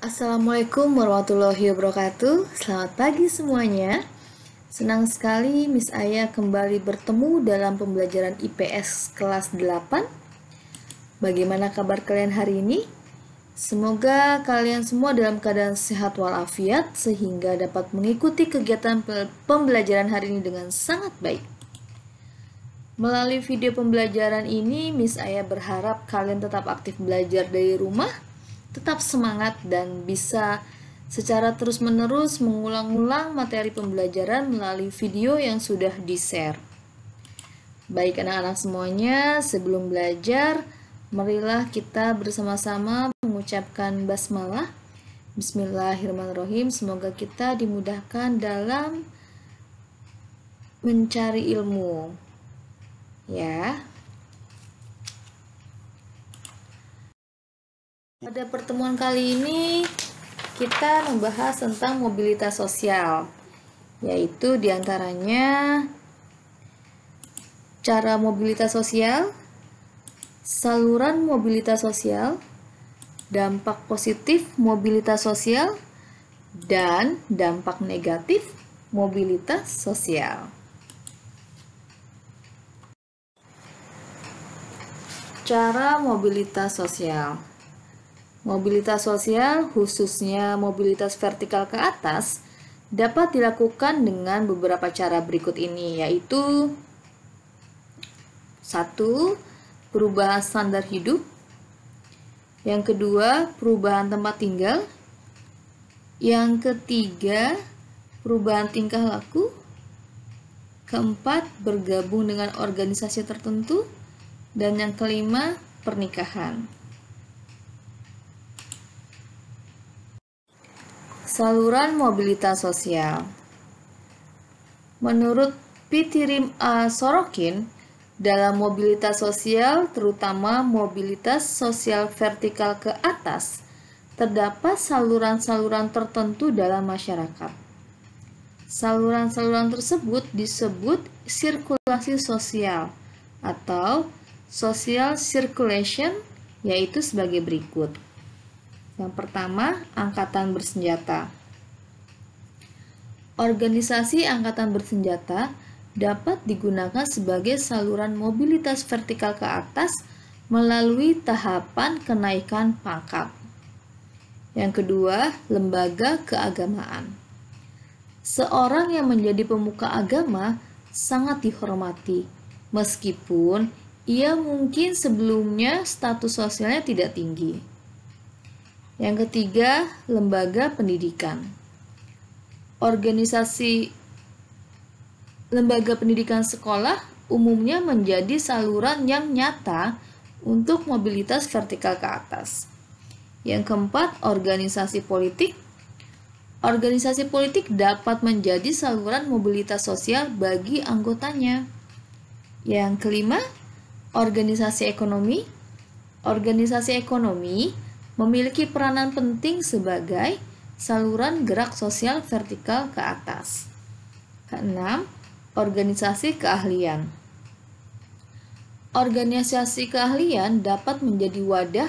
Assalamualaikum warahmatullahi wabarakatuh. Selamat pagi semuanya. Senang sekali Miss Aya kembali bertemu dalam pembelajaran IPS kelas 8. Bagaimana kabar kalian hari ini? Semoga kalian semua dalam keadaan sehat walafiat sehingga dapat mengikuti kegiatan pembelajaran hari ini dengan sangat baik. Melalui video pembelajaran ini, Miss Aya berharap kalian tetap aktif belajar dari rumah, tetap semangat dan bisa secara terus-menerus mengulang-ulang materi pembelajaran melalui video yang sudah di-share. Baik anak-anak semuanya, sebelum belajar, marilah kita bersama-sama mengucapkan basmalah. Bismillahirrahmanirrahim. Semoga kita dimudahkan dalam mencari ilmu. Ya. Pada pertemuan kali ini kita membahas tentang mobilitas sosial, yaitu diantaranya cara mobilitas sosial, saluran mobilitas sosial, dampak positif mobilitas sosial, dan dampak negatif mobilitas sosial. Cara mobilitas sosial. Mobilitas sosial, khususnya mobilitas vertikal ke atas, dapat dilakukan dengan beberapa cara berikut ini, yaitu 1. Perubahan standar hidup. Yang kedua, perubahan tempat tinggal. Yang ketiga, perubahan tingkah laku. Keempat, bergabung dengan organisasi tertentu. Dan yang kelima, pernikahan. Saluran mobilitas sosial. Menurut Pitirim A. Sorokin, dalam mobilitas sosial, terutama mobilitas sosial vertikal ke atas, terdapat saluran-saluran tertentu dalam masyarakat. Saluran-saluran tersebut disebut sirkulasi sosial atau social circulation, yaitu sebagai berikut. Yang pertama, angkatan bersenjata. Organisasi angkatan bersenjata dapat digunakan sebagai saluran mobilitas vertikal ke atas melalui tahapan kenaikan pangkat. Yang kedua, lembaga keagamaan. Seorang yang menjadi pemuka agama sangat dihormati, meskipun ia mungkin sebelumnya status sosialnya tidak tinggi. Yang ketiga, lembaga pendidikan. Organisasi lembaga pendidikan sekolah umumnya menjadi saluran yang nyata untuk mobilitas vertikal ke atas. Yang keempat, organisasi politik. Organisasi politik dapat menjadi saluran mobilitas sosial bagi anggotanya. Yang kelima, organisasi ekonomi. Organisasi ekonomi memiliki peranan penting sebagai saluran gerak sosial vertikal ke atas. Keenam, organisasi keahlian. Organisasi keahlian dapat menjadi wadah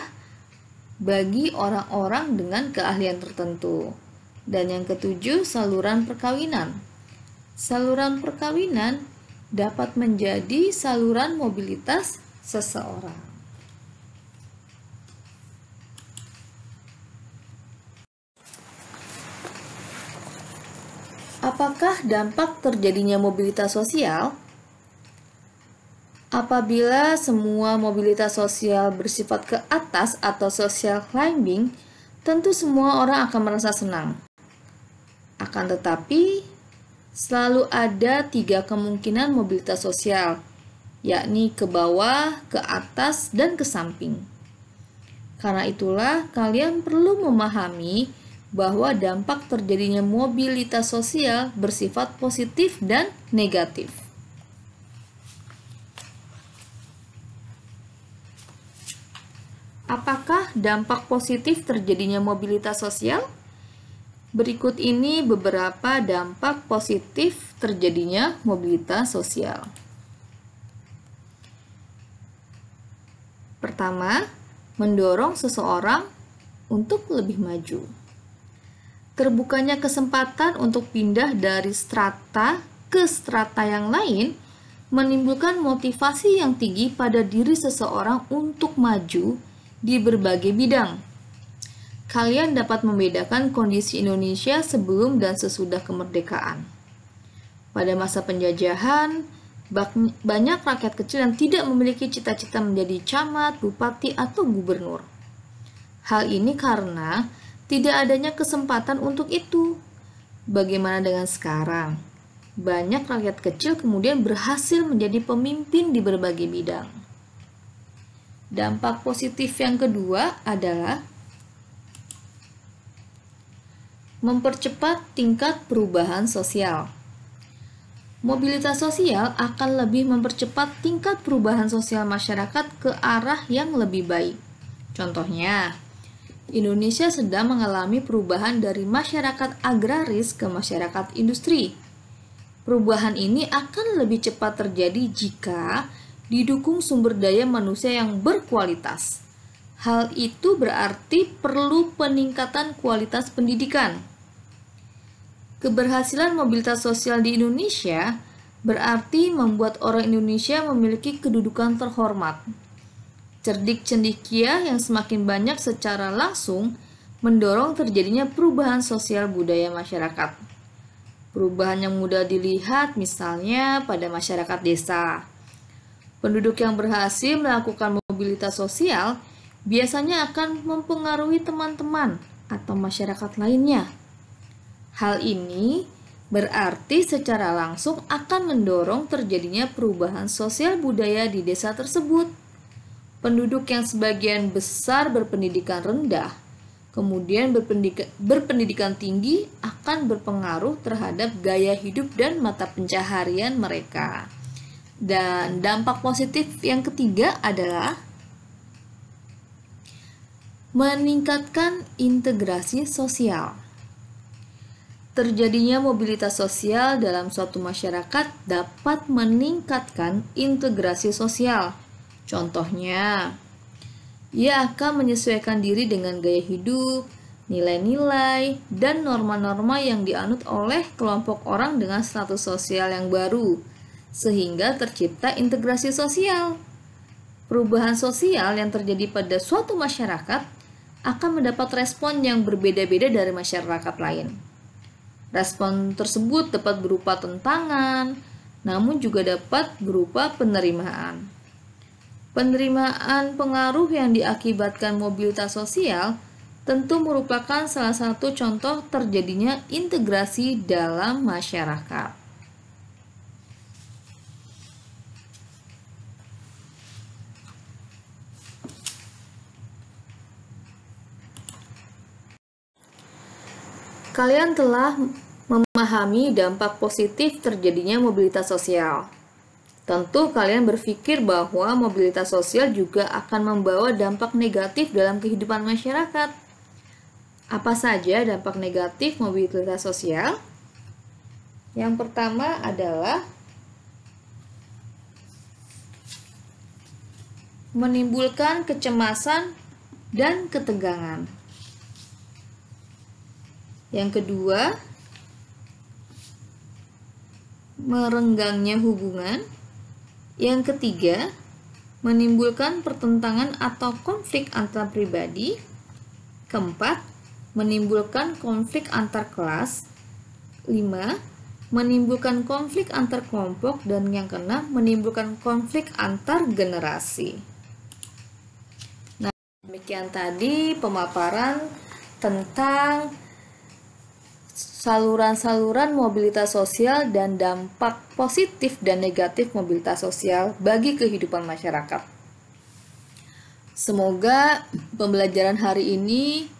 bagi orang-orang dengan keahlian tertentu. Dan yang ketujuh, saluran perkawinan. Saluran perkawinan dapat menjadi saluran mobilitas seseorang. Apakah dampak terjadinya mobilitas sosial? Apabila semua mobilitas sosial bersifat ke atas atau social climbing, tentu semua orang akan merasa senang. Akan tetapi, selalu ada 3 kemungkinan mobilitas sosial, yakni ke bawah, ke atas, dan ke samping. Karena itulah, kalian perlu memahami bahwa dampak terjadinya mobilitas sosial bersifat positif dan negatif. Apakah dampak positif terjadinya mobilitas sosial? Berikut ini beberapa dampak positif terjadinya mobilitas sosial. Pertama, mendorong seseorang untuk lebih maju. Terbukanya kesempatan untuk pindah dari strata ke strata yang lain menimbulkan motivasi yang tinggi pada diri seseorang untuk maju di berbagai bidang. Kalian dapat membedakan kondisi Indonesia sebelum dan sesudah kemerdekaan. Pada masa penjajahan, banyak rakyat kecil yang tidak memiliki cita-cita menjadi camat, bupati, atau gubernur. Hal ini karena tidak adanya kesempatan untuk itu. Bagaimana dengan sekarang? Banyak rakyat kecil kemudian berhasil menjadi pemimpin di berbagai bidang. Dampak positif yang kedua adalah mempercepat tingkat perubahan sosial. Mobilitas sosial akan lebih mempercepat tingkat perubahan sosial masyarakat ke arah yang lebih baik. Contohnya, Indonesia sedang mengalami perubahan dari masyarakat agraris ke masyarakat industri. Perubahan ini akan lebih cepat terjadi jika didukung sumber daya manusia yang berkualitas. Hal itu berarti perlu peningkatan kualitas pendidikan. Keberhasilan mobilitas sosial di Indonesia berarti membuat orang Indonesia memiliki kedudukan terhormat. Cerdik cendekia yang semakin banyak secara langsung mendorong terjadinya perubahan sosial budaya masyarakat. Perubahan yang mudah dilihat misalnya pada masyarakat desa. Penduduk yang berhasil melakukan mobilitas sosial biasanya akan mempengaruhi teman-teman atau masyarakat lainnya. Hal ini berarti secara langsung akan mendorong terjadinya perubahan sosial budaya di desa tersebut. Penduduk yang sebagian besar berpendidikan rendah, kemudian berpendidikan tinggi akan berpengaruh terhadap gaya hidup dan mata pencaharian mereka. Dan dampak positif yang ketiga adalah meningkatkan integrasi sosial. Terjadinya mobilitas sosial dalam suatu masyarakat dapat meningkatkan integrasi sosial. Contohnya, ia akan menyesuaikan diri dengan gaya hidup, nilai-nilai, dan norma-norma yang dianut oleh kelompok orang dengan status sosial yang baru, sehingga tercipta integrasi sosial. Perubahan sosial yang terjadi pada suatu masyarakat akan mendapat respon yang berbeda-beda dari masyarakat lain. Respon tersebut dapat berupa tentangan, namun juga dapat berupa penerimaan. Penerimaan pengaruh yang diakibatkan mobilitas sosial tentu merupakan salah satu contoh terjadinya integrasi dalam masyarakat. Kalian telah memahami dampak positif terjadinya mobilitas sosial. Tentu kalian berpikir bahwa mobilitas sosial juga akan membawa dampak negatif dalam kehidupan masyarakat. Apa saja dampak negatif mobilitas sosial? Yang pertama adalah menimbulkan kecemasan dan ketegangan. Yang kedua, merenggangnya hubungan. Yang ketiga, menimbulkan pertentangan atau konflik antar pribadi. Keempat, menimbulkan konflik antar kelas. 5, menimbulkan konflik antar kelompok. Dan yang keenam, menimbulkan konflik antar generasi. Nah, demikian tadi pemaparan tentang saluran-saluran mobilitas sosial dan dampak positif dan negatif mobilitas sosial bagi kehidupan masyarakat. Semoga pembelajaran hari ini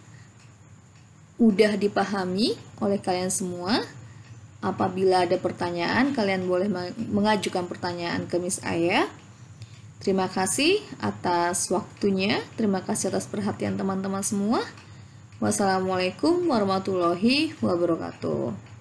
mudah dipahami oleh kalian semua. Apabila ada pertanyaan, kalian boleh mengajukan pertanyaan ke Miss Aya. Terima kasih atas waktunya, terima kasih atas perhatian teman-teman semua. Wassalamualaikum warahmatullahi wabarakatuh.